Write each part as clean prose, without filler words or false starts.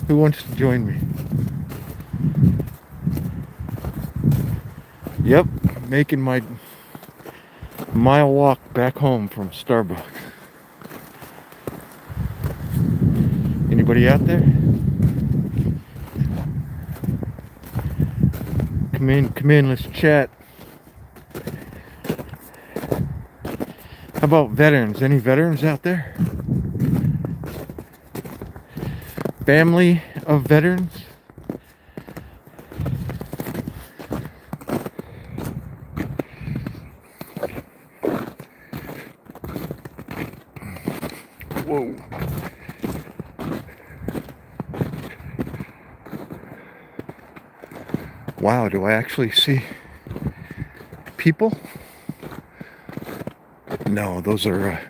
Who wants to join me? Yep, making my mile walk back home from Starbucks. Anybody out there? Come in, let's chat. How about veterans? Any veterans out there? Family of veterans? Whoa. Wow, do I actually see people? No, those are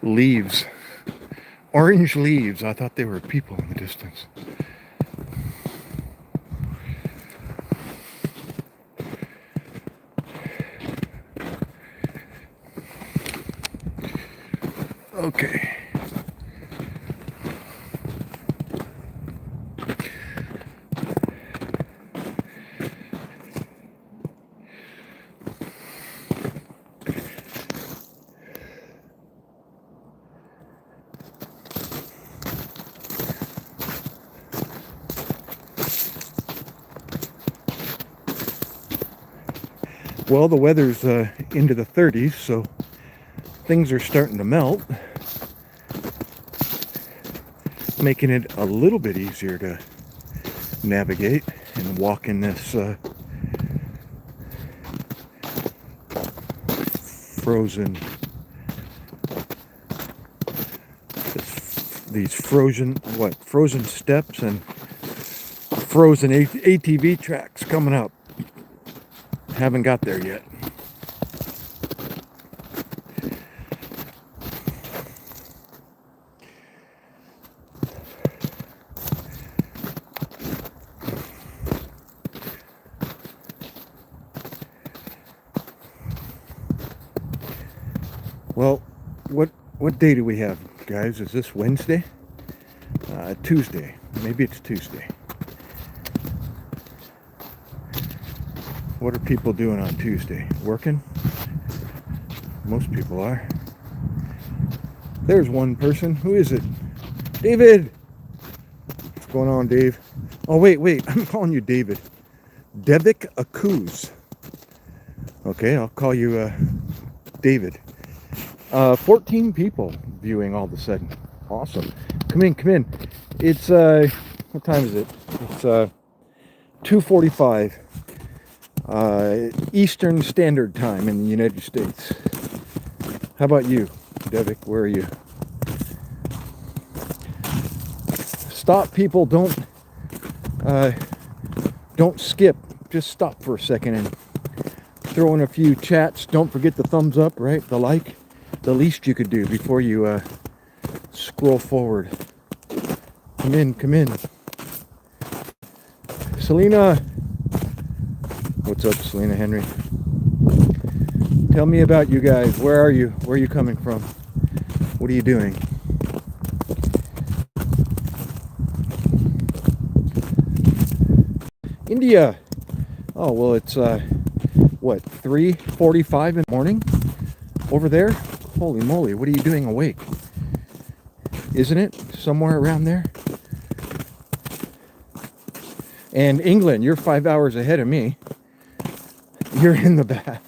leaves. Orange leaves. I thought they were people in the distance. Okay. Well, the weather's into the 30s, so things are starting to melt, making it a little bit easier to navigate and walk in this frozen steps and frozen ATV tracks coming up. Haven't got there yet. Well, what day do we have, guys? Is this Wednesday? Tuesday. Maybe it's Tuesday. What are people doing on Tuesday? Working? Most people are. There's one person. Who is it? David! What's going on, Dave? Oh, wait. I'm calling you David. Devik Akuz. Okay, I'll call you David. 14 people viewing all of a sudden. Awesome. Come in. It's, what time is it? It's 2:45 Eastern Standard Time in the United States. How about you, Devik? Where are you? Stop, people. Don't skip. Just stop for a second and throw in a few chats. Don't forget the thumbs up, right? The like. The least you could do before you scroll forward. Come in. Selena. What's up, Selena Henry? Tell me about you guys. Where are you? Where are you coming from? What are you doing? India. Oh, well, it's, 3:45 in the morning over there? Holy moly, what are you doing awake? Isn't it? Somewhere around there? And England, you're 5 hours ahead of me. You're in the bath.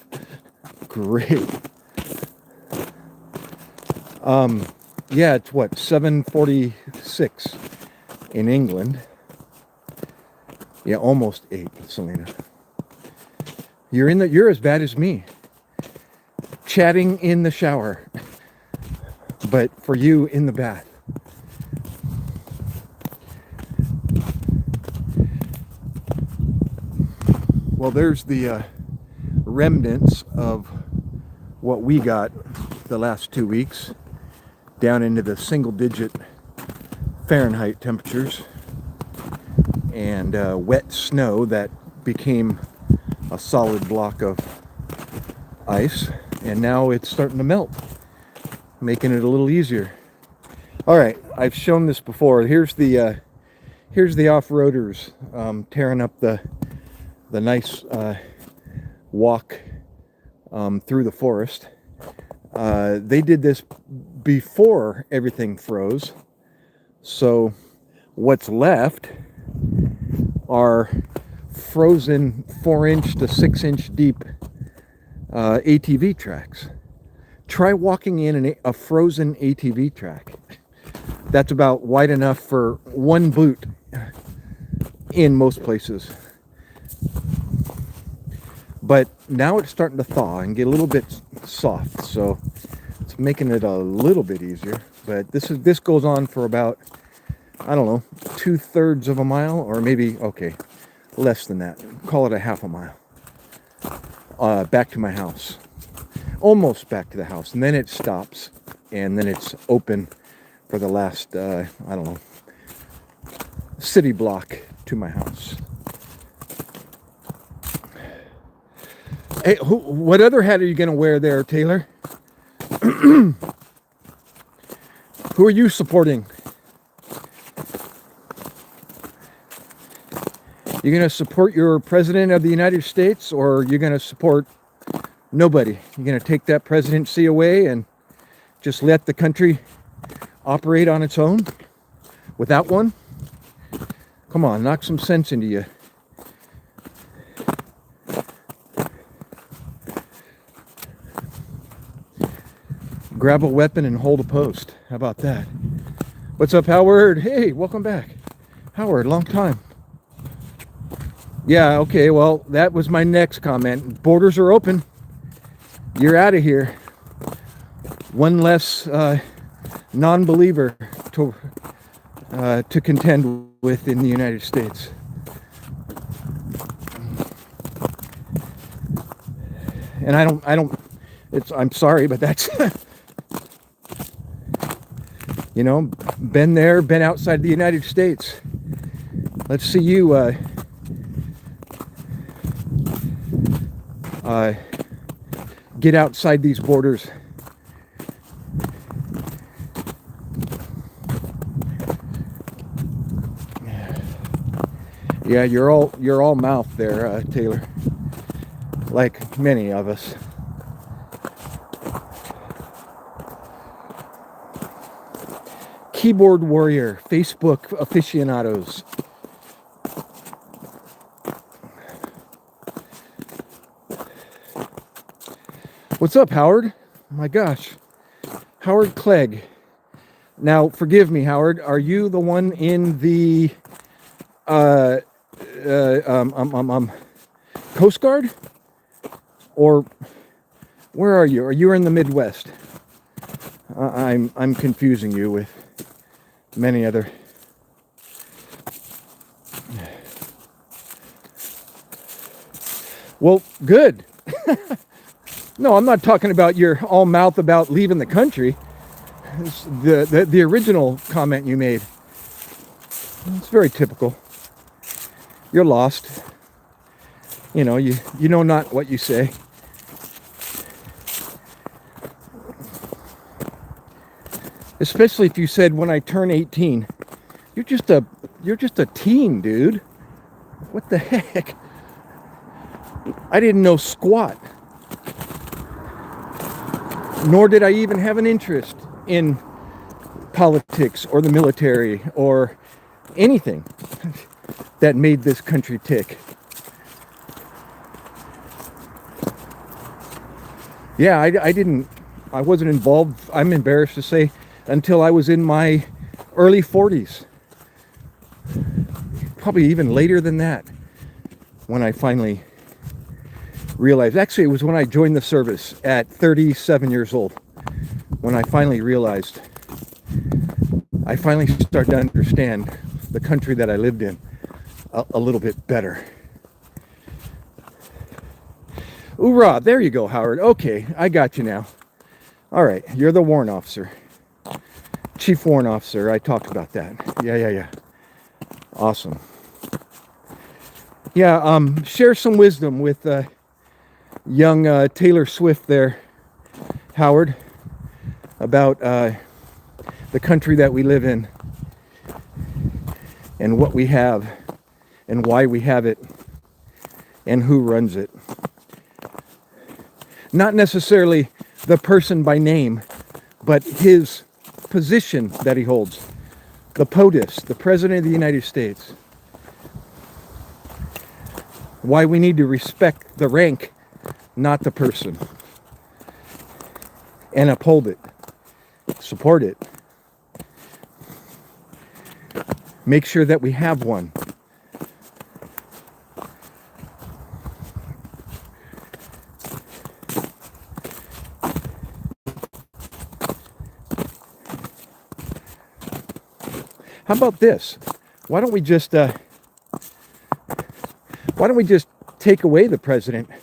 Great. Yeah, it's 7:46 in England. Yeah, almost 8, Selena. You're as bad as me. Chatting in the shower. But for you, in the bath. Well, there's the remnants of what we got the last 2 weeks, down into the single-digit Fahrenheit temperatures, and wet snow that became a solid block of ice, and now it's starting to melt, making it a little easier. All right, I've shown this before. Here's the Here's the off-roaders tearing up the nice walk through the forest. They did this before everything froze, so what's left are frozen 4-inch to 6-inch deep ATV tracks. Try walking in a frozen ATV track. That's about wide enough for one boot in most places. But now it's starting to thaw and get a little bit soft, so it's making it a little bit easier. But this goes on for about, I don't know, 2/3 of a mile, or maybe, okay, less than that. Call it a half a mile. Back to my house. Almost back to the house. And then it stops. And then it's open for the last, I don't know, city block to my house. Hey, what other hat are you going to wear there, Taylor? Who are you supporting? You're going to support your president of the United States, or you're going to support nobody? You're going to take that presidency away and just let the country operate on its own without one? Come on, knock some sense into you. Grab a weapon and hold a post. How about that? What's up, Howard? Hey, welcome back. Howard, long time. Yeah, okay, well, that was my next comment. Borders are open. You're out of here. One less non-believer to contend with in the United States. And I'm sorry, but that's, you know, been there, been outside the United States. Let's see you get outside these borders. Yeah, you're all mouth there, Taylor. Like many of us. Keyboard warrior, Facebook aficionados. What's up, Howard? My gosh. Howard Clegg. Now, forgive me, Howard. Are you the one in the Coast Guard? Or where are you? Are you in the Midwest? I'm confusing you with many other. Well, good. No, I'm not talking about your all mouth about leaving the country. It's the original comment you made. It's very typical. You're lost. You know, you know not what you say. Especially if you said, when I turn 18, you're just a teen, dude. What the heck? I didn't know squat. Nor did I even have an interest in politics or the military or anything that made this country tick. Yeah, I wasn't involved, I'm embarrassed to say, until I was in my early 40s. Probably even later than that, when I finally realized. Actually, it was when I joined the service at 37 years old, when I finally realized, I finally started to understand the country that I lived in a little bit better. Hoorah, there you go, Howard. Okay, I got you now. All right, you're the warrant officer. Chief warrant officer, I talked about that. Yeah. Awesome. Yeah, share some wisdom with young Taylor Swift there, Howard, about the country that we live in. and what we have and why we have it and who runs it. Not necessarily the person by name, but his position that he holds. The POTUS, the President of the United States. Why we need to respect the rank, not the person. And uphold it. Support it. Make sure that we have one. How about this? Why don't we just take away the president's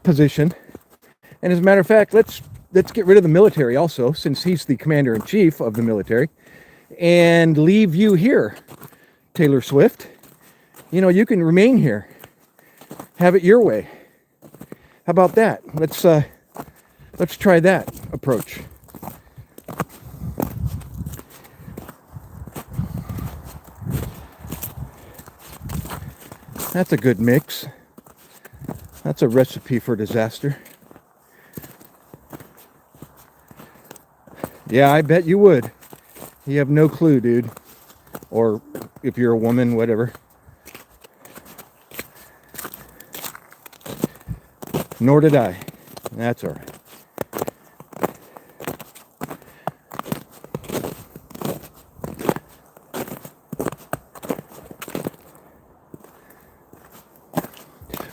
position? And as a matter of fact, let's get rid of the military also, since he's the commander-in-chief of the military, and leave you here, Taylor Swift. You know, you can remain here. Have it your way. How about that? Let's try that approach. That's a good mix. That's a recipe for disaster. Yeah, I bet you would. You have no clue, dude. Or if you're a woman, whatever. Nor did I. That's all right.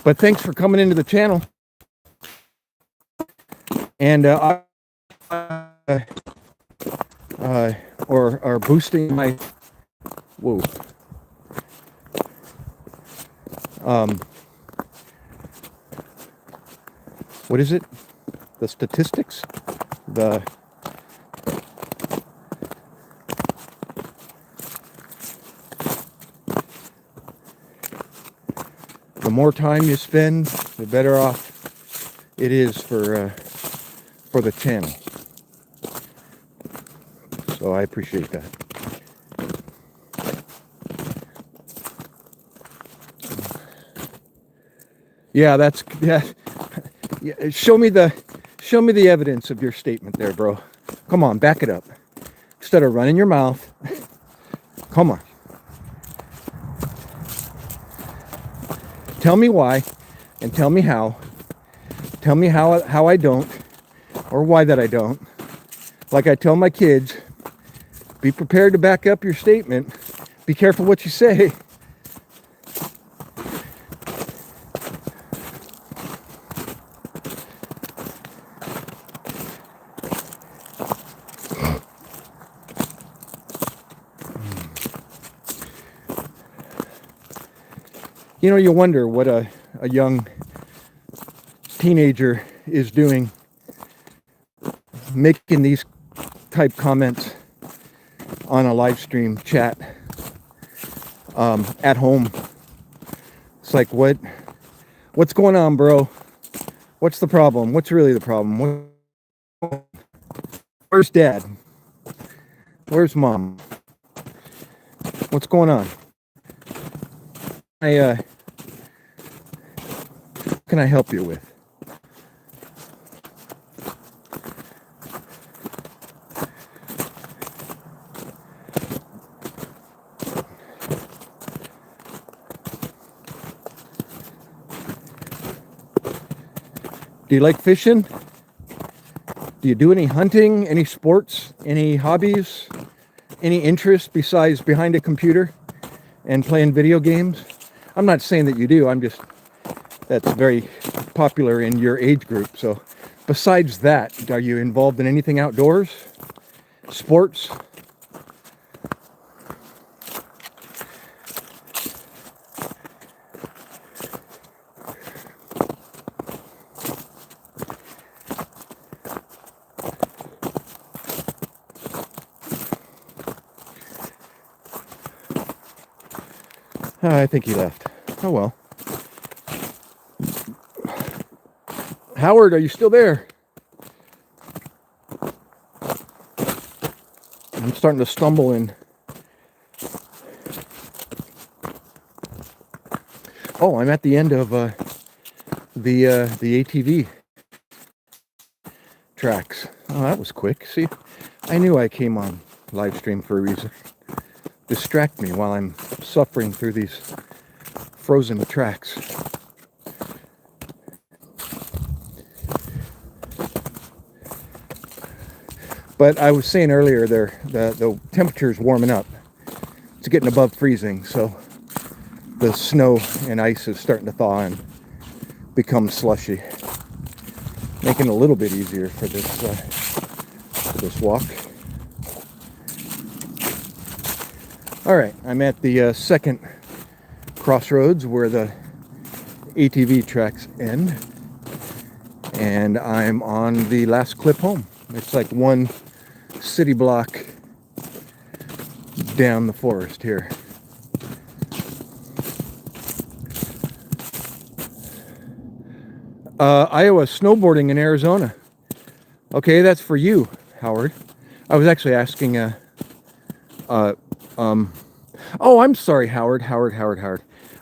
But thanks for coming into the channel. And or boosting my whoa. What is it? The statistics? The more time you spend, the better off it is for the channel. So I appreciate that. Yeah, that's yeah. Show me the evidence of your statement there, bro. Come on, back it up. Instead of running your mouth. Come on. Tell me why and tell me how. Tell me how I don't, or why that I don't. Like I tell my kids, be prepared to back up your statement. Be careful what you say. You know, you wonder what a young teenager is doing, making these type comments on a live stream chat at home. It's like, what's going on, bro? What's the problem? What's really the problem? Where's dad? Where's mom? What's going on? Can I help you with? Do you like fishing? Do you do any hunting, any sports, any hobbies, any interests besides behind a computer and playing video games? I'm not saying that you do. That's very popular in your age group. So besides that, are you involved in anything outdoors? Sports? I think he left. Oh well. Howard, are you still there? I'm starting to stumble in Oh, I'm at the end of the ATV tracks. Oh, that was quick. See, I knew I came on live stream for a reason. Distract me while I'm suffering through these frozen tracks. But I was saying earlier, the temperature's warming up. It's getting above freezing, so the snow and ice is starting to thaw and become slushy, making it a little bit easier for this walk. All right, I'm at the second crossroads where the ATV tracks end, and I'm on the last clip home. It's like one city block down the forest here. Iowa snowboarding in Arizona. Okay, that's for you, Howard. I was actually asking oh, I'm sorry, Howard.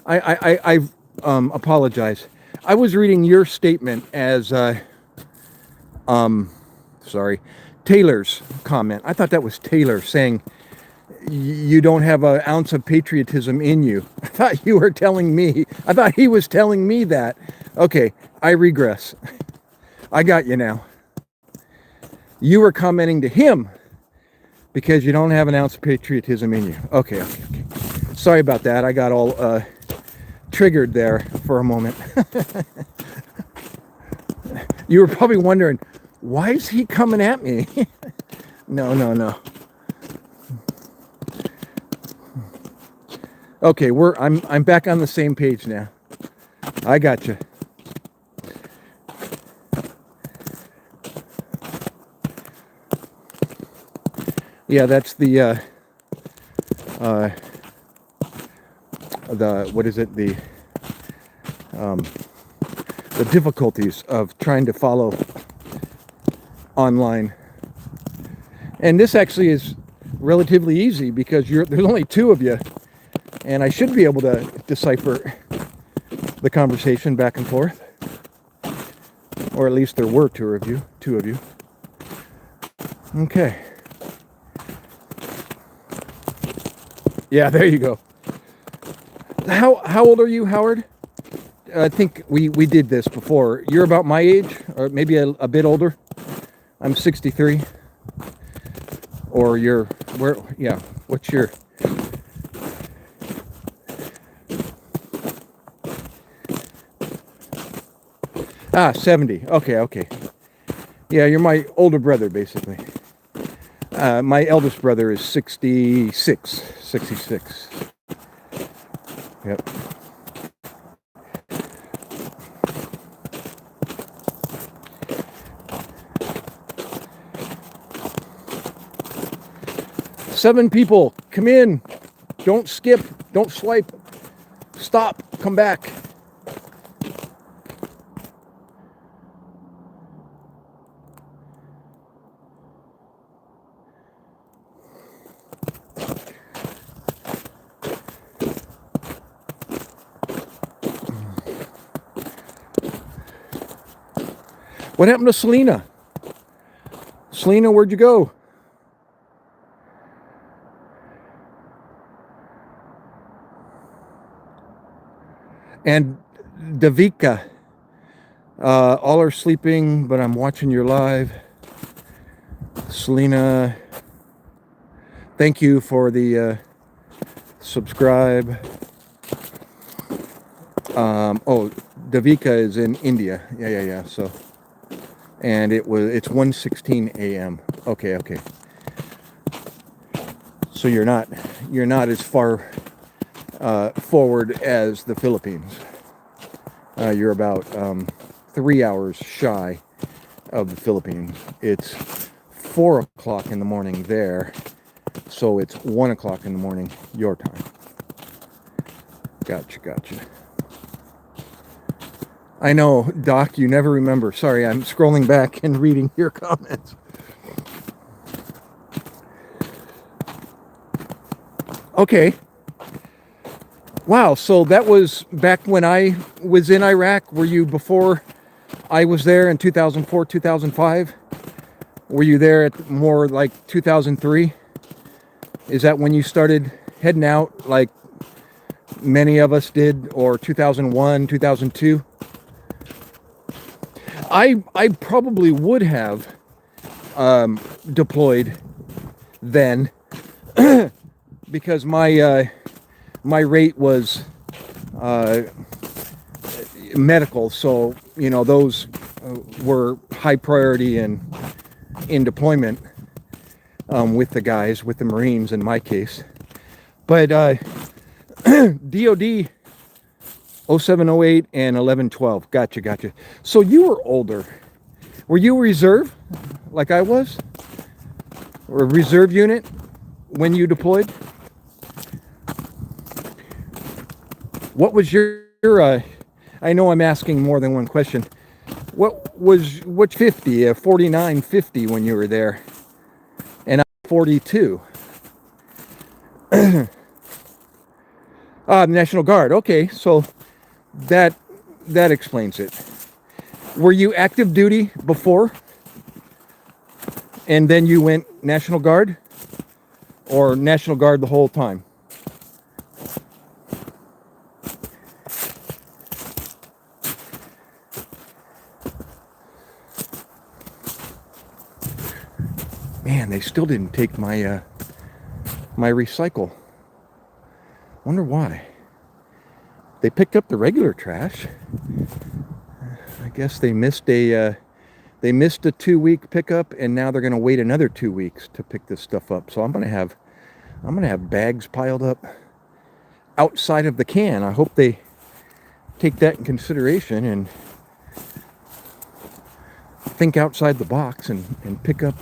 I apologize. I was reading your statement as sorry, Taylor's comment. I thought that was Taylor saying you don't have an ounce of patriotism in you. I thought you were telling me. I thought he was telling me that. Okay, I regress. I got you now. You were commenting to him because you don't have an ounce of patriotism in you. Okay. Sorry about that. I got all triggered there for a moment. You were probably wondering, why is he coming at me? No. Okay, I'm back on the same page now. I got you. Yeah, that's the what is it? The difficulties of trying to follow online. And this actually is relatively easy because there's only two of you, and I should be able to decipher the conversation back and forth, or at least there were two of you. Okay. Yeah, there you go. How old are you, Howard? I think we did this before. You're about my age, or maybe a bit older. I'm 63. Or yeah, what's your... Ah, 70. Okay. Yeah, you're my older brother, basically. My eldest brother is 66. Yep. Seven people, come in. Don't skip. Don't swipe. Stop. Come back. What happened to Selena? Selena, where'd you go? And Davika, all are sleeping, but I'm watching your live. Selena, thank you for the subscribe. Oh, Davika is in India. Yeah. So, and it's 1:16 a.m. Okay. So you're not as far forward as the Philippines. You're about 3 hours shy of the Philippines. It's 4 o'clock in the morning there, so it's 1 o'clock in the morning your time. Gotcha. I know, Doc, you never remember. Sorry, I'm scrolling back and reading your comments. Okay. Wow, so that was back when I was in Iraq. Were you before I was there in 2004, 2005? Were you there at more like 2003? Is that when you started heading out like many of us did, or 2001, 2002? I probably would have deployed then because my rate was medical, so you know those were high priority and in deployment with the guys, with the Marines in my case. But DOD 0708 and 1112. Gotcha. So you were older. Were you a reserve like I was? Or a reserve unit when you deployed? What was your I know I'm asking more than one question. Which 50? 49, 50 when you were there. And I'm 42. National Guard. Okay, so that explains it. Were you active duty before? And then you went National Guard? Or National Guard the whole time? Man, they still didn't take my my recycle. Wonder why. They picked up the regular trash. I guess they missed a 2-week pickup, and now they're going to wait another 2 weeks to pick this stuff up. So I'm going to have bags piled up outside of the can. I hope they take that in consideration and think outside the box and pick up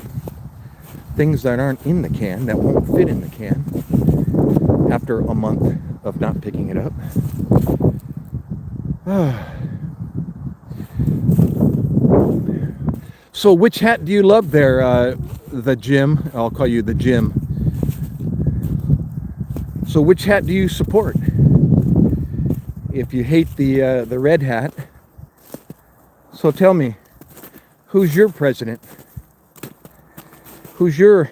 things that aren't in the can, that won't fit in the can after a month of not picking it up. So which hat do you love there, the Jim? I'll call you the Jim. So which hat do you support? If you hate the red hat, so tell me, who's your president? Who's your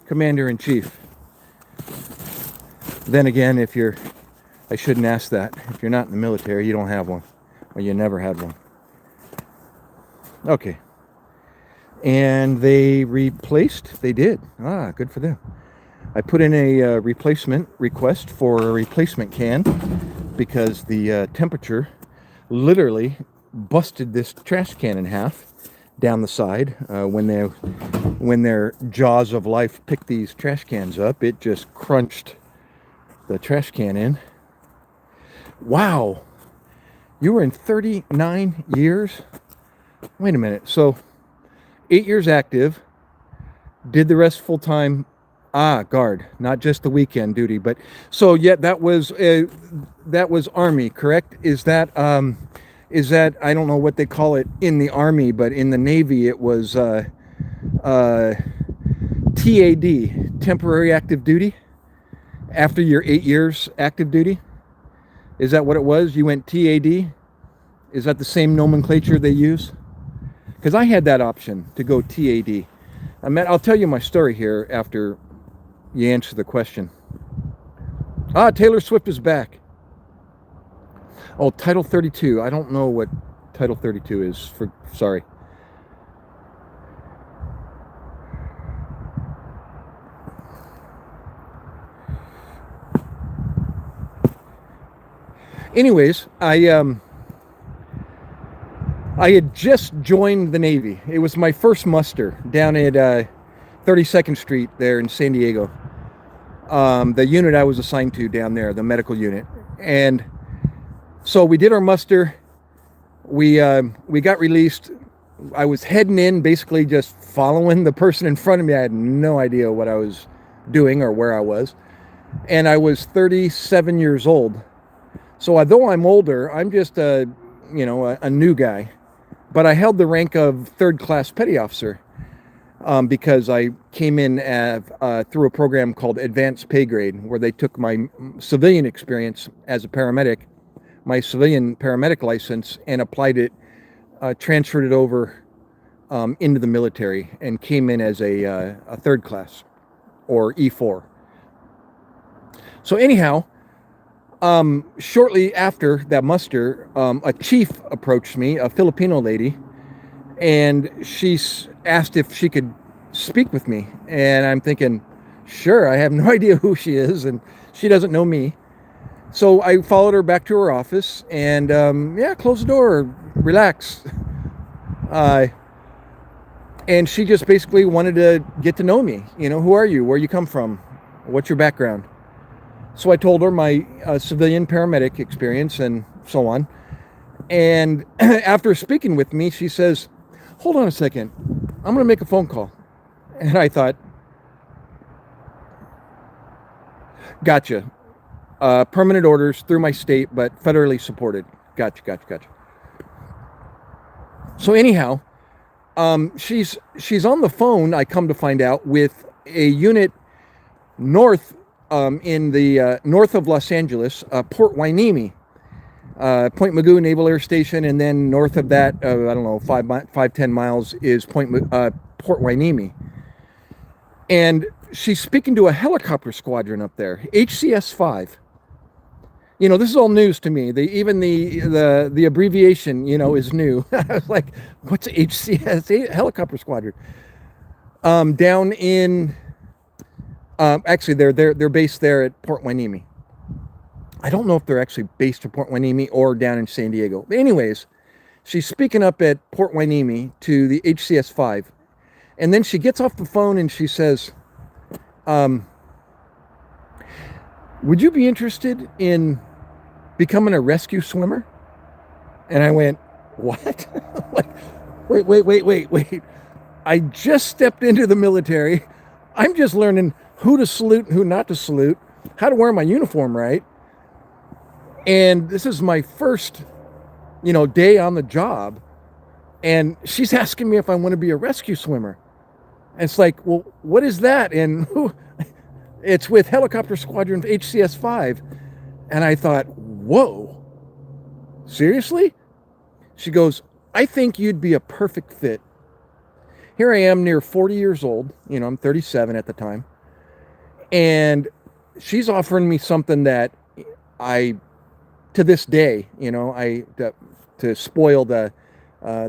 commander-in-chief? Then again, I shouldn't ask that. If you're not in the military, you don't have one, or you never had one. Okay. And they did. Good for them. I put in a replacement request for a replacement can because the temperature literally busted this trash can in half down the side. When their jaws of life picked these trash cans up, it just crunched the trash can in. Wow. You were in 39 years? Wait a minute. So 8 years active, did the rest full-time guard, not just the weekend duty. But so that was Army, correct? Is that I don't know what they call it in the Army, but in the Navy it was TAD, temporary active duty, after your 8 years active duty. Is that what it was? You went TAD? Is that the same nomenclature they use? Because I had that option to go TAD. I'll tell you my story here after you answer the question. Taylor Swift is back. Oh, Title 32. I don't know what Title 32 is. Sorry. Anyways, I had just joined the Navy. It was my first muster down at 32nd Street there in San Diego. The unit I was assigned to down there, the medical unit. And so we did our muster. We got released. I was heading in, basically just following the person in front of me. I had no idea what I was doing or where I was. And I was 37 years old. So although I'm older, I'm just a new guy. But I held the rank of 3rd class petty officer. because I came in through a program called Advanced Pay Grade, where they took my civilian experience as a paramedic, my civilian paramedic license, and applied it, transferred it over into the military, and came in as a third class, or E4. So anyhow, shortly after that muster, a chief approached me, a Filipino lady, and she asked if she could speak with me. And I'm thinking, sure, I have no idea who she is, and she doesn't know me. So I followed her back to her office, and yeah, close the door, relax. And she just basically wanted to get to know me. You know, who are you? Where you come from? What's your background? So I told her my civilian paramedic experience and so on. And after speaking with me, she says, hold on a second, I'm going to make a phone call. And I thought, gotcha. Permanent orders through my state, but federally supported. Gotcha. So anyhow, she's on the phone, I come to find out, with a unit north in the north of Los Angeles, Port Hueneme, Point Mugu Naval Air Station, and then north of that, I don't know, 10 miles is Port Hueneme. And she's speaking to a helicopter squadron up there, HCS-5. You know, this is all news to me. Even the abbreviation, you know, is new. I was like, what's HCS? Helicopter squadron. Down in, actually, they're based there at Port Hueneme. I don't know if they're actually based at Port Hueneme or down in San Diego. But anyways, she's speaking up at Port Hueneme to the HCS-5. And then she gets off the phone and she says, would you be interested in becoming a rescue swimmer? And I went, what? Like, wait. I just stepped into the military. I'm just learning who to salute and who not to salute, how to wear my uniform right. And this is my first, you know, day on the job. And she's asking me if I want to be a rescue swimmer. And it's like, well, what is that? And it's with Helicopter Squadron HCS-5. And I thought, whoa, seriously? She goes, I think you'd be a perfect fit. Here I am, near 40 years old. You know, I'm 37 at the time. And she's offering me something that to this day, you know, to spoil the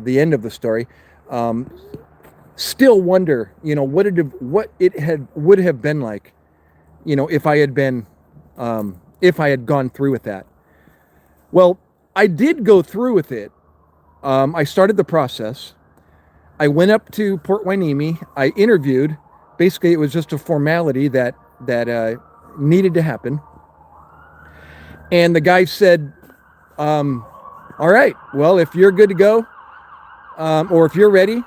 end of the story, still wonder, you know, what it would have been like, you know, if I had gone through with that. Well, I did go through with it. I started the process. I went up to Port Hueneme. I interviewed. Basically, it was just a formality that needed to happen. And the guy said, all right, well, if you're good to go, or if you're ready,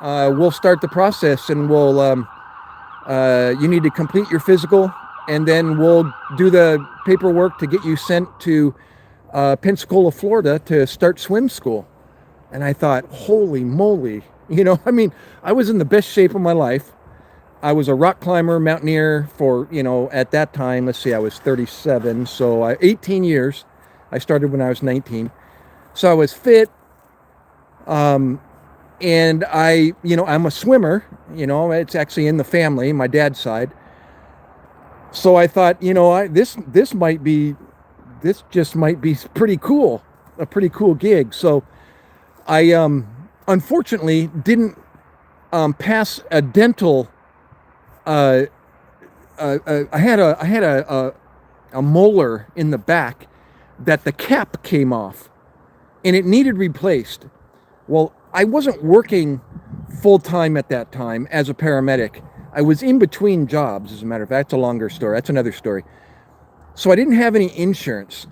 we'll start the process, and you need to complete your physical, and then we'll do the paperwork to get you sent to Pensacola, Florida to start swim school. And I thought, holy moly, you know, I mean, I was in the best shape of my life. I was a rock climber, mountaineer for, you know, at that time, let's see, I was 37, so 18 years. I started when I was 19. So I was fit, and I'm a swimmer, you know, it's actually in the family, my dad's side. So I thought, you know, this just might be pretty cool, a pretty cool gig. So I unfortunately didn't pass a dental. I had a molar in the back that the cap came off, and it needed replaced. Well, I wasn't working full time at that time as a paramedic. I was in between jobs, as a matter of fact. That's a longer story. That's another story. So I didn't have any insurance,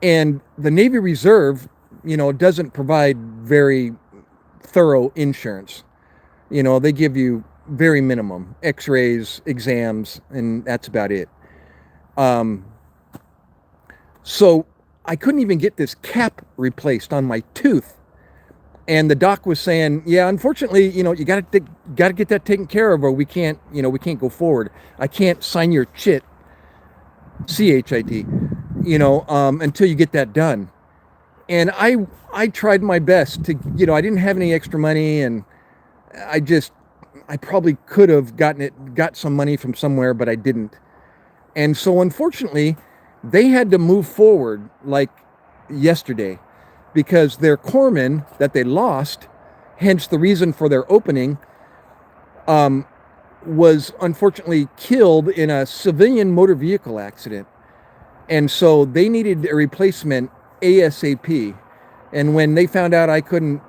and the Navy Reserve, you know, doesn't provide very thorough insurance. You know, they give you very minimum x-rays, exams, and that's about it. So I couldn't even get this cap replaced on my tooth. And the doc was saying, yeah, unfortunately, you got to get that taken care of, or we can't go forward. I can't sign your CHIT, until you get that done. And I tried my best to, I didn't have any extra money, and I just, I probably could have got some money from somewhere, but I didn't. And so unfortunately, they had to move forward like yesterday, because their corpsman that they lost, hence the reason for their opening, was unfortunately killed in a civilian motor vehicle accident. And so they needed a replacement ASAP. And when they found out I couldn't,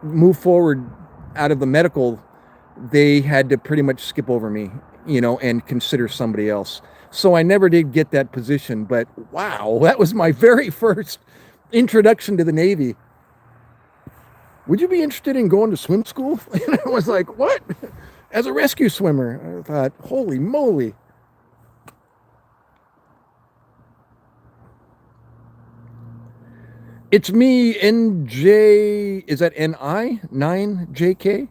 move forward out of the medical, they had to pretty much skip over me, and consider somebody else. So I never did get that position. But wow, that was my very first introduction to the Navy. Would you be interested in going to swim school? And I was like, what? As a rescue swimmer. I thought, holy moly. It's me, NJ, is that NI? 9JK?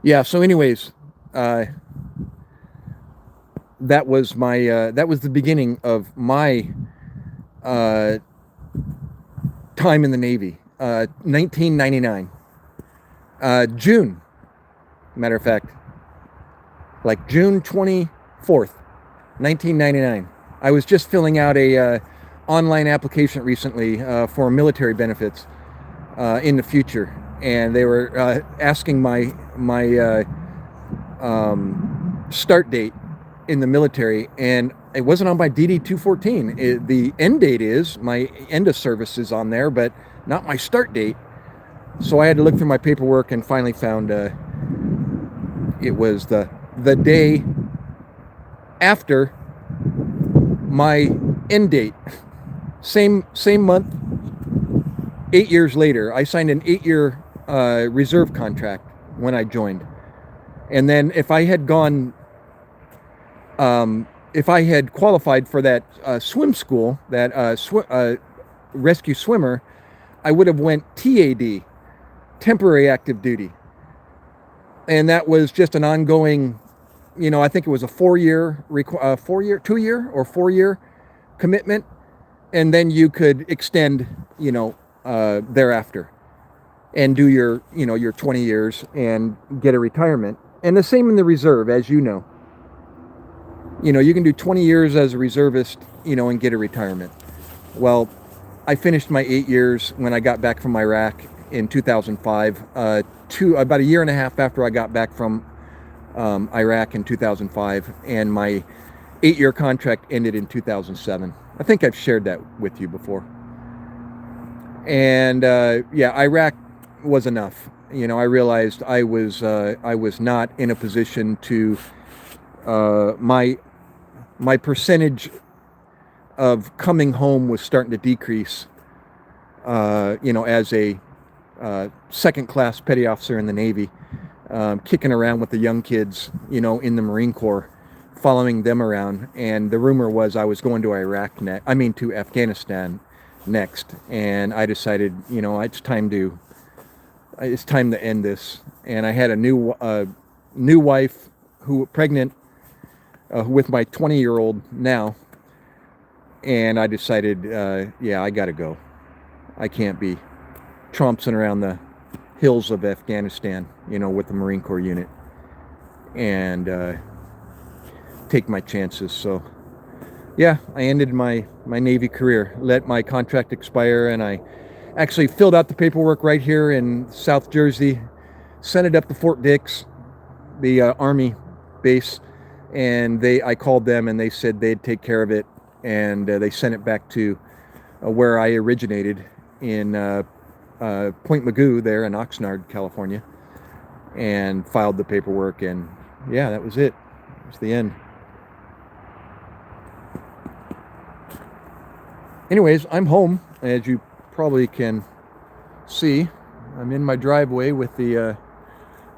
Yeah, so anyways, that was the beginning of my time in the Navy. 1999. June, matter of fact. Like June 24th, 1999. I was just filling out a online application recently for military benefits in the future, and they were asking my start date in the military, and it wasn't on my DD 214. The end date is my end of service is on there, but not my start date. So I had to look through my paperwork and finally found it was the day after my end date. Same month, 8 years later. I signed an 8-year reserve contract when I joined. And then if I had qualified for that swim school, that rescue swimmer, I would have went TAD, temporary active duty. And that was just an ongoing, I think it was a 2-year or 4-year commitment. And then you could extend, thereafter and do your 20 years and get a retirement. And the same in the reserve, as you know. You can do 20 years as a reservist, and get a retirement. Well, I finished my 8 years when I got back from Iraq in 2005, about a year and a half after I got back from Iraq in 2005, and my 8-year contract ended in 2007. I think I've shared that with you before. And Iraq was enough. I realized I was not in a position to my percentage of coming home was starting to decrease. As a second-class petty officer in the Navy, kicking around with the young kids, in the Marine Corps, following them around. And the rumor was I was going to to Afghanistan next. And I decided, it's time to end this. And I had a new wife who pregnant with my 20-year-old now. And I decided, I got to go. I can't be tromping around the hills of Afghanistan, with the Marine Corps unit, and take my chances. So, I ended my Navy career, let my contract expire, and I actually filled out the paperwork right here in South Jersey, sent it up to Fort Dix, the Army base, and I called them, and they said they'd take care of it, and they sent it back to where I originated in Point Magoo there in Oxnard, California, and filed the paperwork, and that was it. It was the end. Anyways, I'm home, as you probably can see. I'm in my driveway with the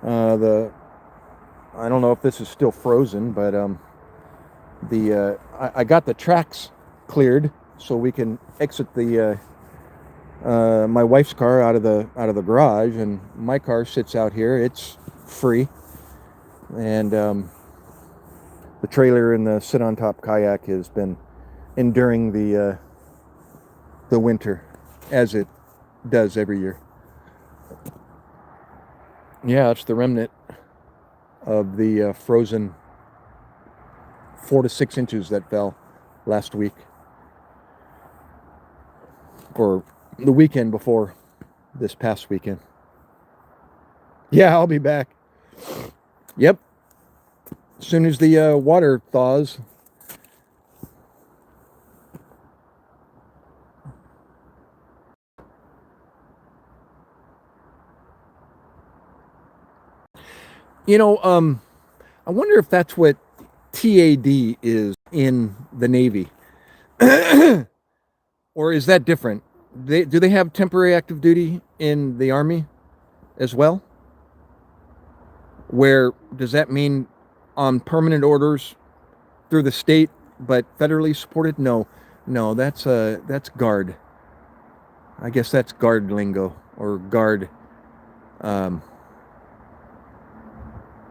I don't know if this is still frozen, but I got the tracks cleared so we can exit the my wife's car out of the garage, and my car sits out here. It's free, and the trailer and the sit on top kayak has been enduring the winter as it does every year. Yeah, it's the remnant of the frozen 4 to 6 inches that fell last week, or the weekend before this past weekend. Yeah, I'll be back. Yep. As soon as the water thaws. You know, I wonder if that's what TAD is in the Navy. Or is that different? Do they have temporary active duty in the Army as well? Where does that mean on permanent orders through the state but federally supported? No, that's guard. I guess that's guard lingo, or guard.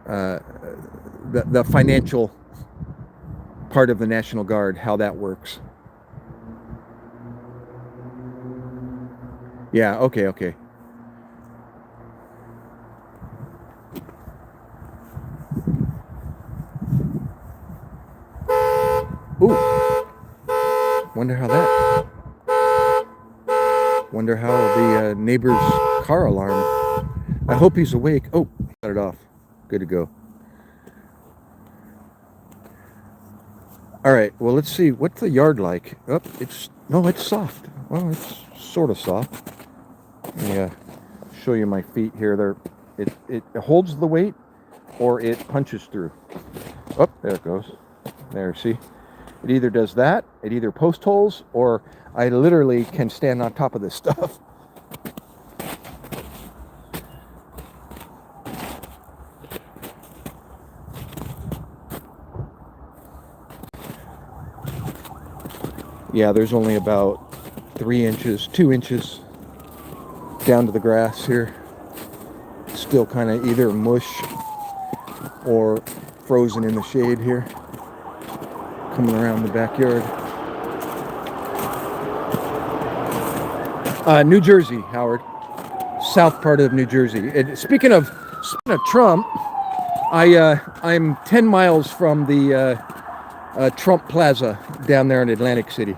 The financial part of the National Guard, how that works. Yeah, okay. Ooh. Wonder how the neighbor's car alarm. I hope he's awake. Oh, cut it off. Good to go. All right, well, let's see. What's the yard like? Oh, it's soft. Well, it's sort of soft. Yeah, show you my feet here. It holds the weight, or it punches through. Oh, there it goes. There, see? It either does that, it either post holes, or I literally can stand on top of this stuff. Yeah, there's only about 2 inches down to the grass here. Still kind of either mush or frozen in the shade here. Coming around the backyard. New Jersey, Howard. South part of New Jersey. And speaking of Trump, I'm 10 miles from the Trump Plaza down there in Atlantic City.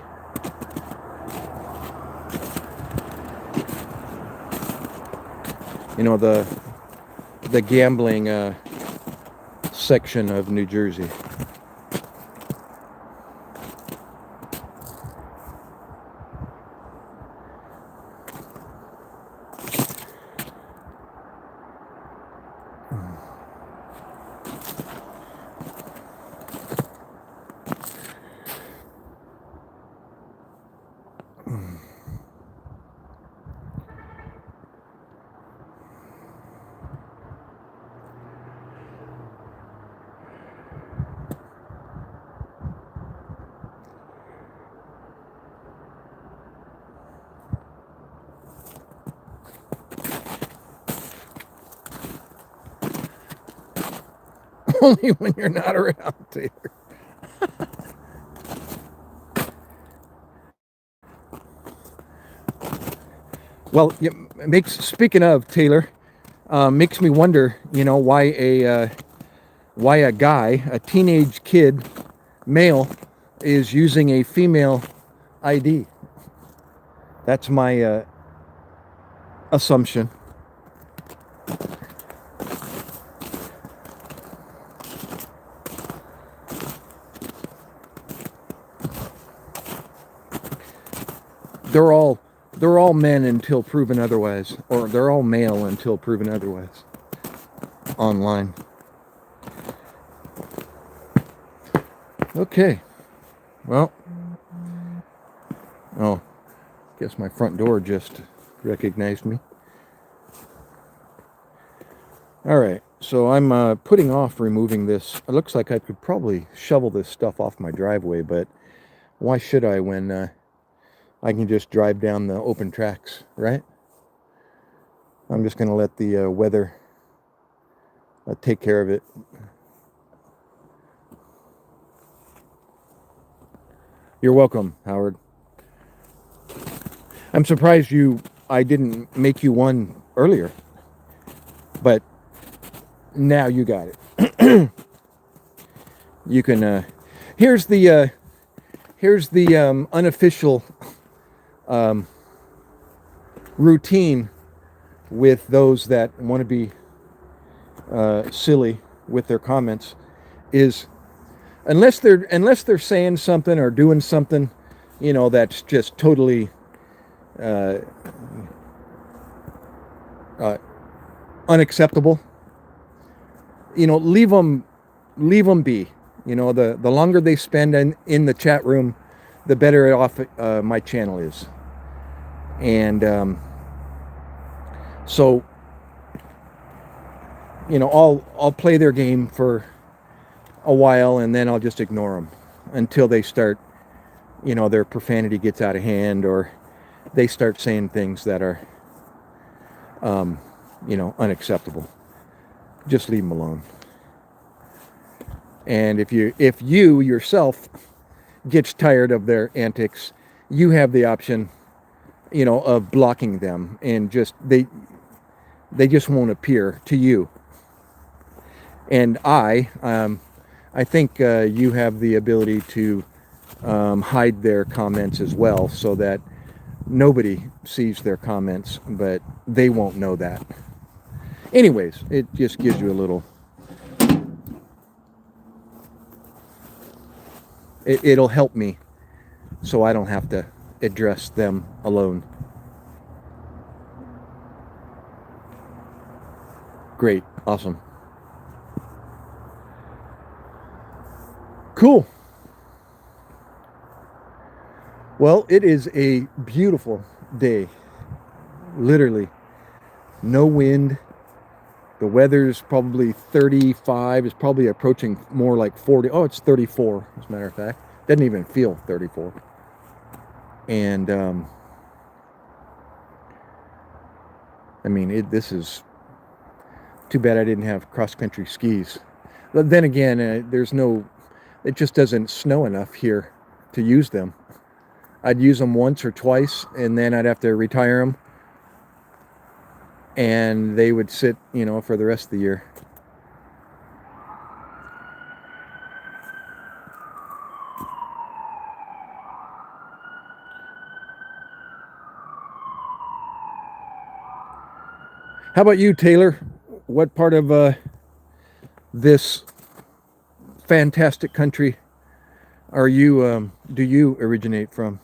You know, the gambling section of New Jersey. Only when you're not around, Taylor. Well, speaking of Taylor, makes me wonder, you know, why a guy, a teenage kid, male, is using a female ID. That's my assumption. They're all men until proven otherwise, or they're all male until proven otherwise. Online. Okay. Well. Oh, guess my front door just recognized me. All right. So I'm putting off removing this. It looks like I could probably shovel this stuff off my driveway, but why should I when I can just drive down the open tracks, right? I'm just going to let the weather take care of it. You're welcome, Howard. I'm surprised I didn't make you one earlier, but now you got it. You can, here's the unofficial routine with those that want to be silly with their comments is unless they're saying something or doing something, that's just totally unacceptable. Leave them be. The longer they spend in the chat room, the better off my channel is. And so I'll play their game for a while, and then I'll just ignore them until they start, their profanity gets out of hand, or they start saying things that are unacceptable. Just leave them alone. And if you yourself gets tired of their antics, you have the option of blocking them, and just they just won't appear to you. And I think you have the ability to hide their comments as well, so that nobody sees their comments, but they won't know that. Anyways, it just gives you a little... It'll help me so I don't have to address them alone. Great. Awesome. Cool. Well, it is a beautiful day. Literally. No wind. The weather's probably 35. It's probably approaching more like 40. Oh, it's 34, as a matter of fact. Doesn't even feel 34. And, this is too bad I didn't have cross-country skis. But then again, it just doesn't snow enough here to use them. I'd use them once or twice, and then I'd have to retire them. And they would sit, for the rest of the year. How about you, Taylor? What part of this fantastic country do you originate from?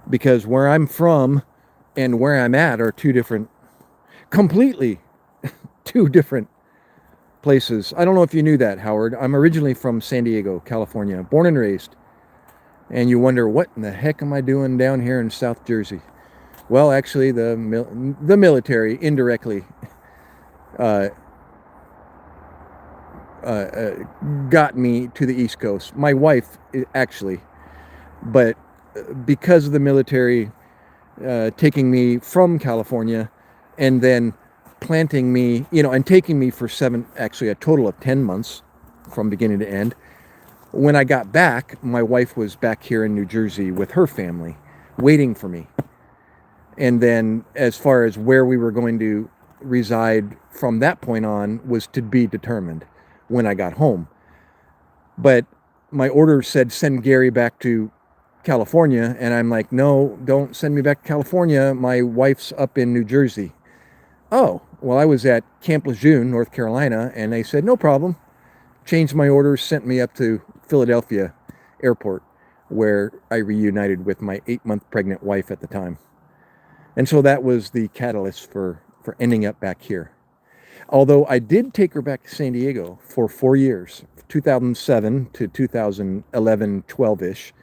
Because where I'm from and where I'm at are completely two different places. I don't know if you knew that, Howard. I'm originally from San Diego, California, born and raised. And you wonder, what in the heck am I doing down here in South Jersey? Well, actually, the military indirectly got me to the East Coast. My wife, actually. But because of the military taking me from California and then planting me, and taking me for a total of 10 months from beginning to end. When I got back, my wife was back here in New Jersey with her family, waiting for me. And then as far as where we were going to reside from that point on was to be determined when I got home. But my order said send Gary back to California, and I'm like, no, don't send me back to California. My wife's up in New Jersey. Oh, well, I was at Camp Lejeune, North Carolina, and they said, no problem. Changed my order, sent me up to Philadelphia Airport, where I reunited with my 8-month pregnant wife at the time. And so that was the catalyst for ending up back here. Although I did take her back to San Diego for 4 years, 2007 to 2011, 12-ish.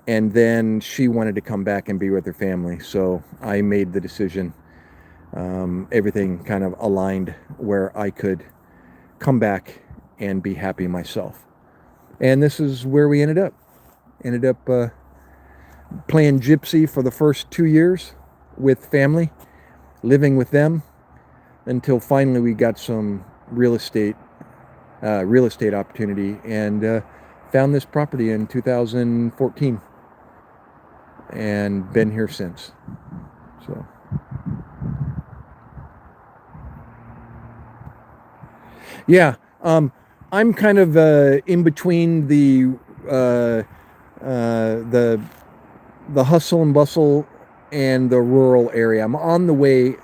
And then she wanted to come back and be with her family. So I made the decision. Everything kind of aligned where I could come back and be happy myself. And this is where we ended up. playing gypsy for the first 2 years with family, living with them, until finally we got some real estate opportunity, and found this property in 2014 and been here since. So yeah, I'm kind of in between uh, the hustle and bustle and the rural area. I'm on the way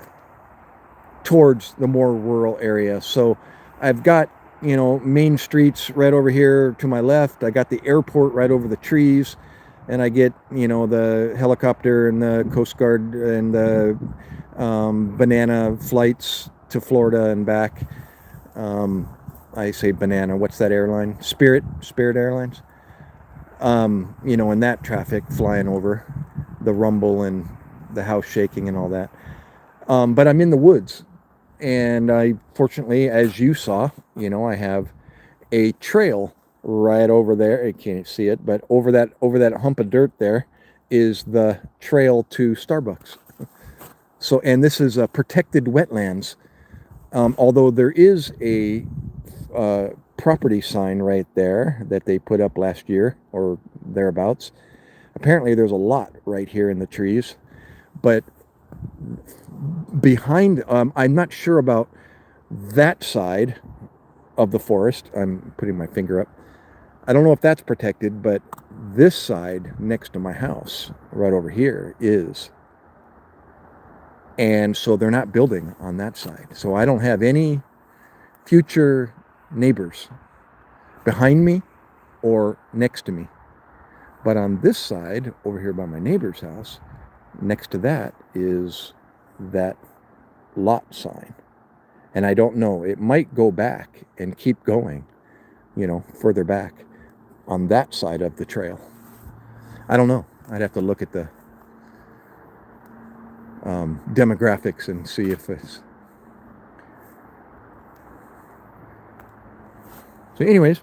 towards the more rural area. So I've got, main streets right over here to my left. I got the airport right over the trees, and I get, the helicopter and the Coast Guard and the banana flights to Florida and back. I say banana. What's that airline? Spirit Airlines. And that traffic flying over, the rumble and the house shaking and all that. But I'm in the woods, and I fortunately, as you saw, I have a trail right over there. I can't see it, but over that hump of dirt there is the trail to Starbucks. So, and this is a protected wetlands. Although there is a property sign right there that they put up last year or thereabouts. Apparently there's a lot right here in the trees, but behind, I'm not sure about that side of the forest. I'm putting my finger up. I don't know if that's protected, but this side next to my house right over here is. And so they're not building on that side. So I don't have any future neighbors behind me or next to me. But on this side, over here by my neighbor's house, next to that is that lot sign. And I don't know, it might go back and keep going, further back on that side of the trail. I don't know. I'd have to look at the demographics and see if it's... So anyways.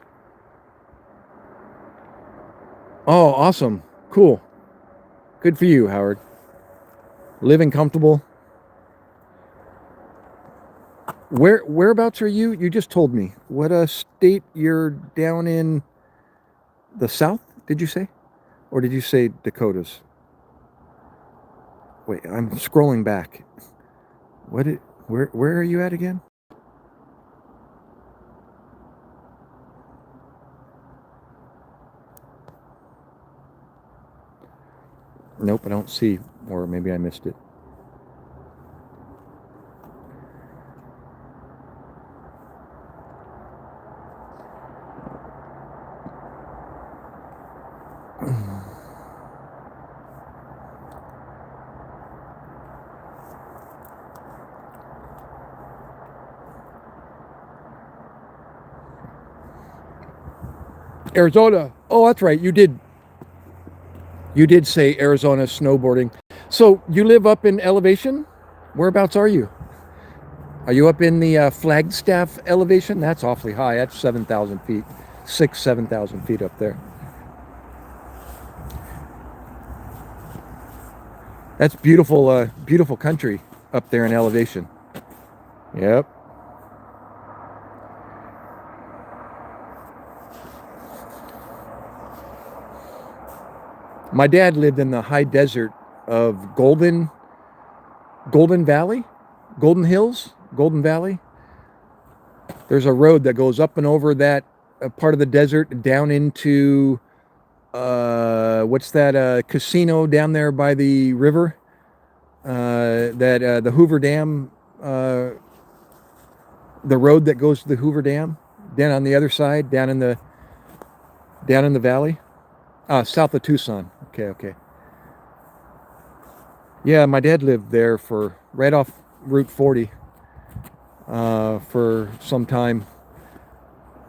Oh, awesome. Cool. Good for you, Howard. Living comfortable. Whereabouts are you? You just told me. What state you're down in? The South, did you say? Or did you say Dakotas? Wait, I'm scrolling back. Where are you at again? Nope, I don't see, or maybe I missed it. Arizona. Oh, that's right. You did say Arizona snowboarding. So you live up in elevation? Whereabouts are you? Are you up in the Flagstaff elevation? That's awfully high. That's 7,000 feet. 7,000 feet up there. That's beautiful, beautiful country up there in elevation. Yep. My dad lived in the high desert of Golden Valley, Golden Hills, Golden Valley. There's a road that goes up and over that part of the desert down into what's that casino down there by the river? The Hoover Dam, the road that goes to the Hoover Dam, down on the other side, down in the valley, south of Tucson. Okay. Yeah, my dad lived there for right off Route 40 for some time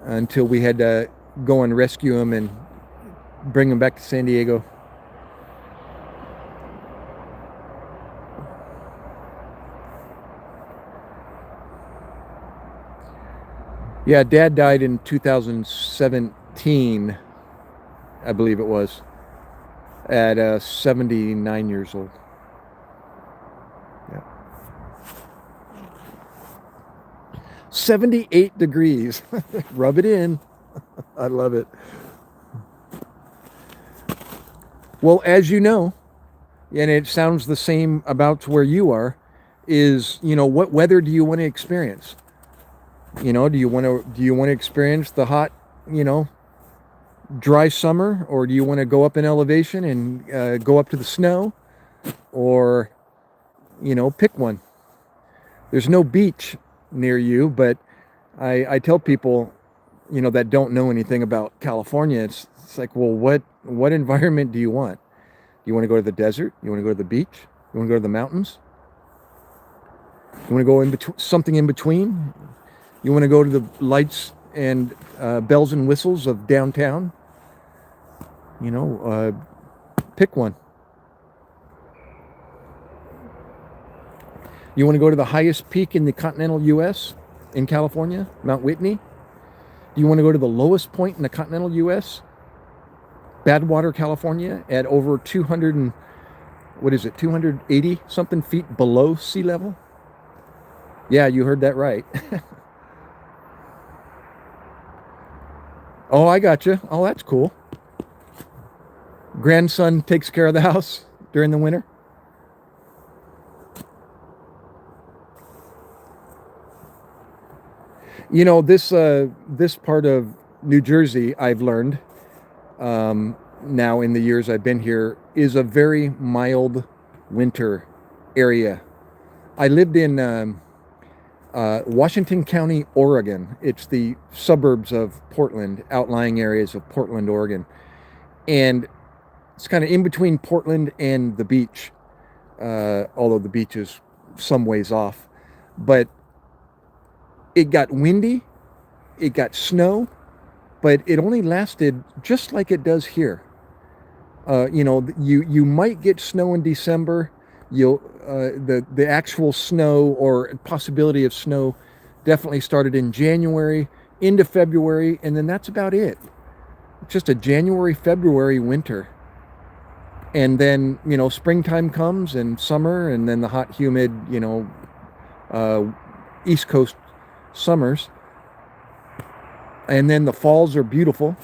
until we had to go and rescue him and bring him back to San Diego. Yeah, Dad died in 2017, I believe it was. at 79 years old. Yeah. 78 degrees. Rub it in. I love it. Well, as you know, and it sounds the same about where you are, is, what weather do you want to experience? Do you want to experience the hot, dry summer, or do you want to go up in elevation and go up to the snow, or pick one? There's no beach near you, but I tell people, that don't know anything about California, it's like, well, what environment do you want? Do you want to go to the desert? You want to go to the beach? You want to go to the mountains? You want to go in between, something in between? You want to go to the lights and bells and whistles of downtown? Pick one. You want to go to the highest peak in the continental U.S. in California, Mount Whitney? Do you want to go to the lowest point in the continental U.S., Badwater, California, at over 280 something feet below sea level? Yeah, you heard that right. Oh, I got you. Oh, that's cool. Grandson takes care of the house during the winter. This part of New Jersey, I've learned now in the years I've been here, is a very mild winter area. I lived in Washington County, Oregon. It's the suburbs of Portland, outlying areas of Portland, Oregon. And it's kind of in between Portland and the beach, although the beach is some ways off. But it got windy, it got snow, but it only lasted just like it does here. You might get snow in December. The actual snow or possibility of snow definitely started in January into February, and then that's about it. Just a January, February winter. And then, springtime comes and summer, and then the hot, humid, East Coast summers. And then the falls are beautiful.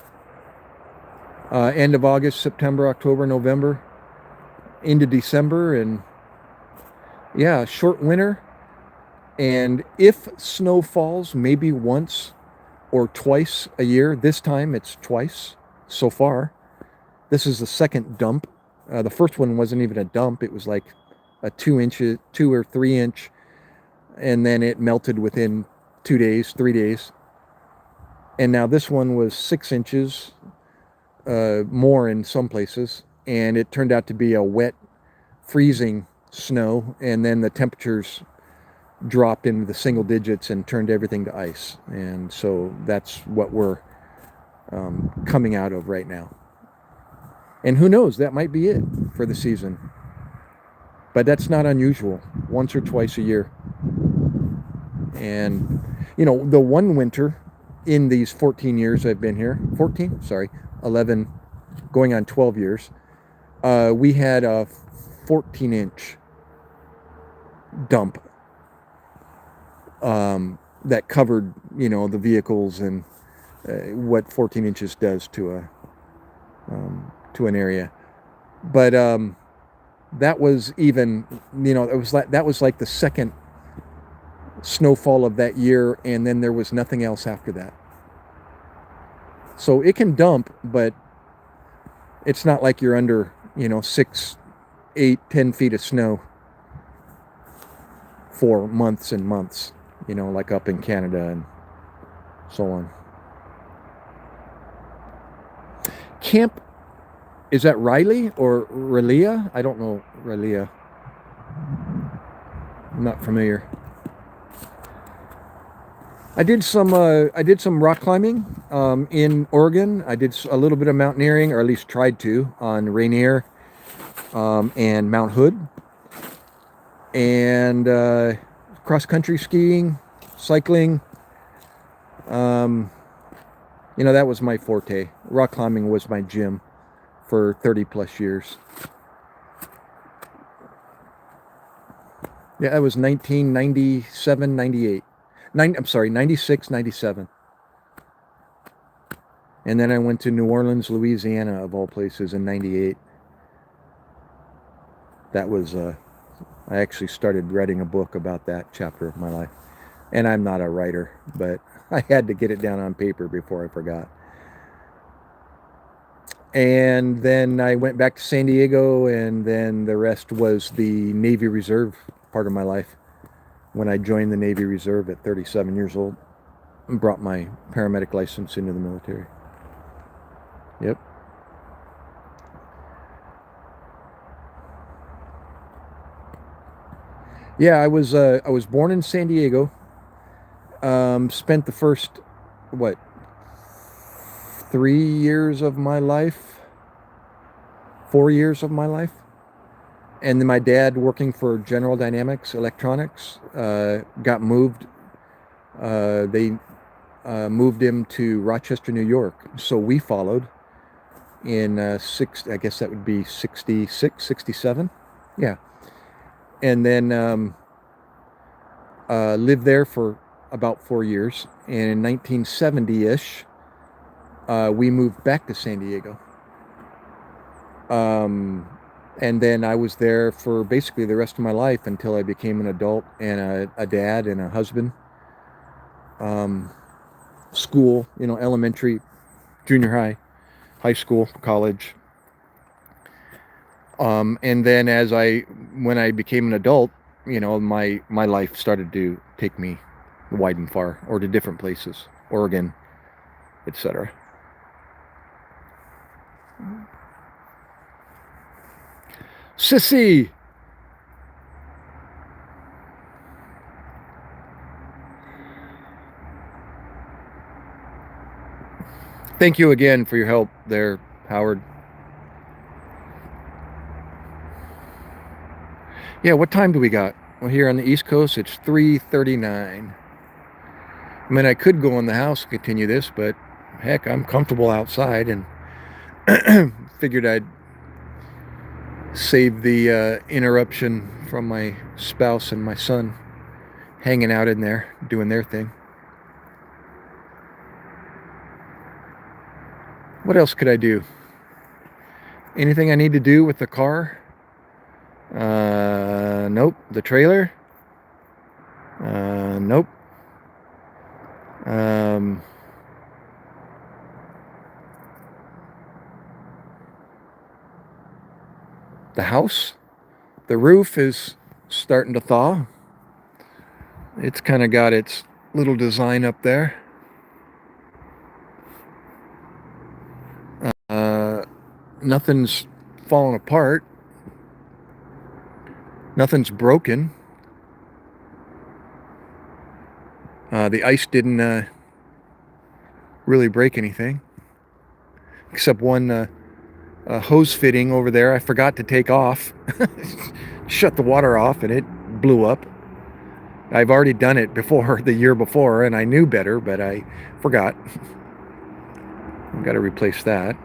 End of August, September, October, November, into December, and yeah, short winter. And if snow falls, maybe once or twice a year. This time it's twice so far. This is the second dump. The first one wasn't even a dump. It was like a 2 or 3 inch, and then it melted within 2 days, 3 days. And now this one was 6 inches, more in some places, and it turned out to be a wet, freezing snow, and then the temperatures dropped into the single digits and turned everything to ice. And so that's what we're coming out of right now. And who knows, that might be it for the season. But that's not unusual, once or twice a year. And, the one winter in these 14 years I've been here, 11, going on 12 years, we had a 14-inch dump that covered, the vehicles and what 14 inches does to an area. But that was even, that was like the second snowfall of that year, and then there was nothing else after that. So it can dump, but it's not like you're under 6, 8, 10 feet of snow for months and months, like up in Canada and so on. Camp, is that Riley or Relia? I don't know Relia. I'm not familiar. I did some rock climbing in Oregon. I did a little bit of mountaineering, or at least tried to, on Rainier and Mount Hood, and cross-country skiing, cycling. That was my forte. Rock climbing was my gym for 30 plus years. Yeah, that was 1997, 98. I'm sorry, 96, 97. And then I went to New Orleans, Louisiana, of all places, in 98. That was, I actually started writing a book about that chapter of my life. And I'm not a writer, but I had to get it down on paper before I forgot. And then I went back to San Diego, and then the rest was the Navy Reserve part of my life. When I joined the Navy Reserve at 37 years old and brought my paramedic license into the military. Yep. Yeah, I was born in San Diego. Spent the first, 3 years of my life, 4 years of my life. And then my dad, working for General Dynamics Electronics, got moved. They moved him to Rochester, New York. So we followed in I guess that would be 66, 67. Yeah. And then lived there for about 4 years. And in 1970-ish, we moved back to San Diego. And then I was there for basically the rest of my life until I became an adult and a dad and a husband. School, elementary, junior high, high school, college. And then when I became an adult, my life started to take me wide and far, or to different places, Oregon, etc. Sissy! Thank you again for your help there, Howard. Yeah, what time do we got? Well, here on the East Coast, it's 3:39. I mean, I could go in the house and continue this, but heck, I'm comfortable outside, and figured I'd save the interruption from my spouse and my son hanging out in there, doing their thing. What else could I do? Anything I need to do with the car? Nope. The trailer? Nope. The house? The roof is starting to thaw. It's kind of got its little design up there. Nothing's falling apart. Nothing's broken. The ice didn't really break anything, except one hose fitting over there I forgot to take off. Shut the water off and it blew up. I've already done it before, the year before, and I knew better, but I forgot. I've got to replace that.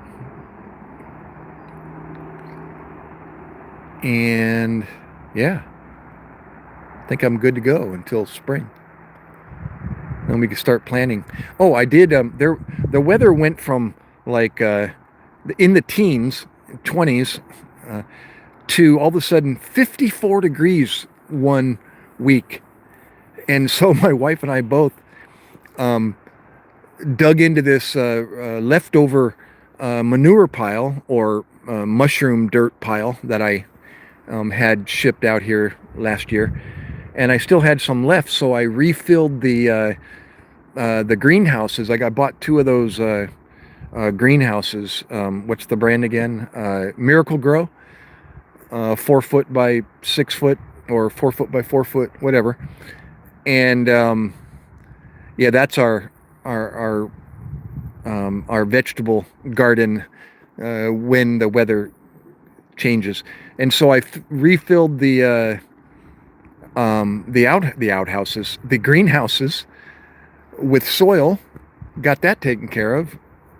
And yeah, I think I'm good to go until spring. Then we can start planning. Oh, I did. The weather went from like in the teens, 20s, to all of a sudden 54 degrees one week. And so my wife and I both dug into this leftover manure pile, or mushroom dirt pile that I had shipped out here last year, and I still had some left, so I refilled the greenhouses. I bought 2 of those greenhouses. What's the brand again? Miracle Grow, 4 foot by 6 foot, or 4 foot by 4 foot, whatever. And yeah, that's our vegetable garden when the weather changes. And so I refilled the outhouses, the greenhouses, with soil. Got that taken care of.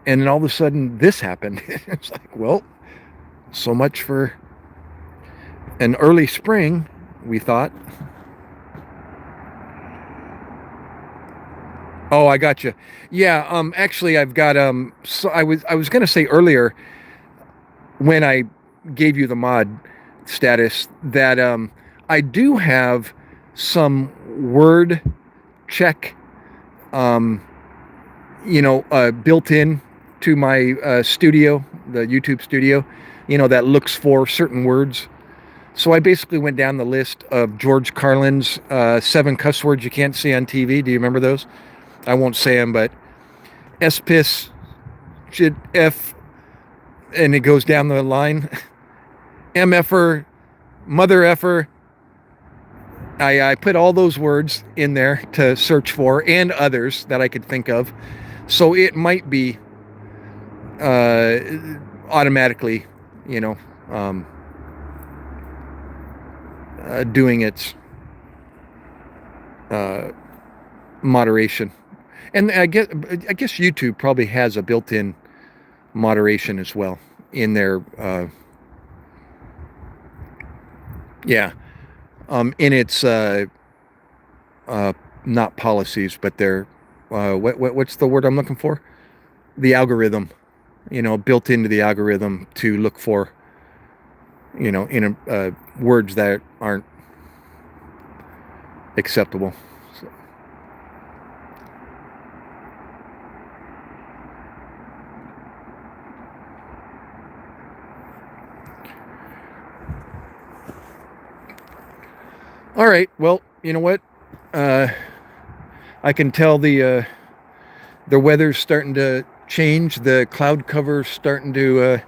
And then all of a sudden this happened. It's like, well, so much for an early spring, we thought. Oh, I got you. Yeah, actually I've got so I was going to say earlier when I gave you the mod status that I do have some word check um built in to my studio, the YouTube studio, that looks for certain words. So I basically went down the list of George Carlin's 7 cuss words you can't say on TV. Do you remember those? I won't say them, but S-piss, shit, F, and it goes down the line. MFer, mother effer. I put all those words in there to search for and others that I could think of. So it might be automatically, um, doing its moderation. And I guess YouTube probably has a built-in moderation as well in their in its not policies, but their what's the word I'm looking for? The algorithm, built into the algorithm to look for, in words that aren't acceptable. So. All right. Well, you know what? I can tell the weather's starting to change. The cloud cover's starting to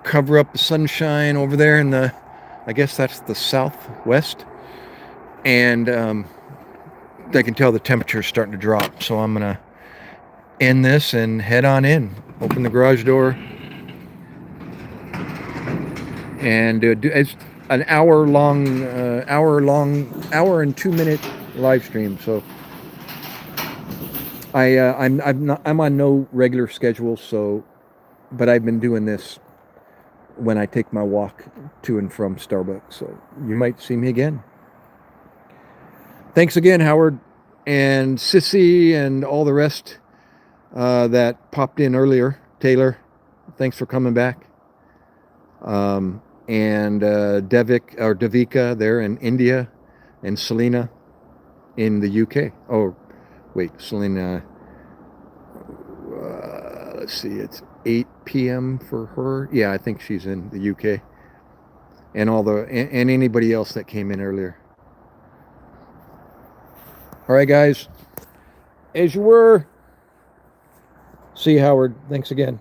cover up the sunshine over there in I guess that's the southwest. And I can tell the temperature's starting to drop. So I'm going to end this and head on in. Open the garage door. And it's an hour and 2 minute live stream. So I'm on no regular schedule. So, but I've been doing this when I take my walk to and from Starbucks. So you might see me again. Thanks again, Howard and Sissy and all the rest that popped in earlier. Taylor, thanks for coming back. And Devika there in India, and Selena in the UK. Oh, wait, Selena. Let's see, it's 8 p.m. for her. Yeah, I think she's in the UK. And and anybody else that came in earlier. All right, guys. As you were. See you, Howard. Thanks again.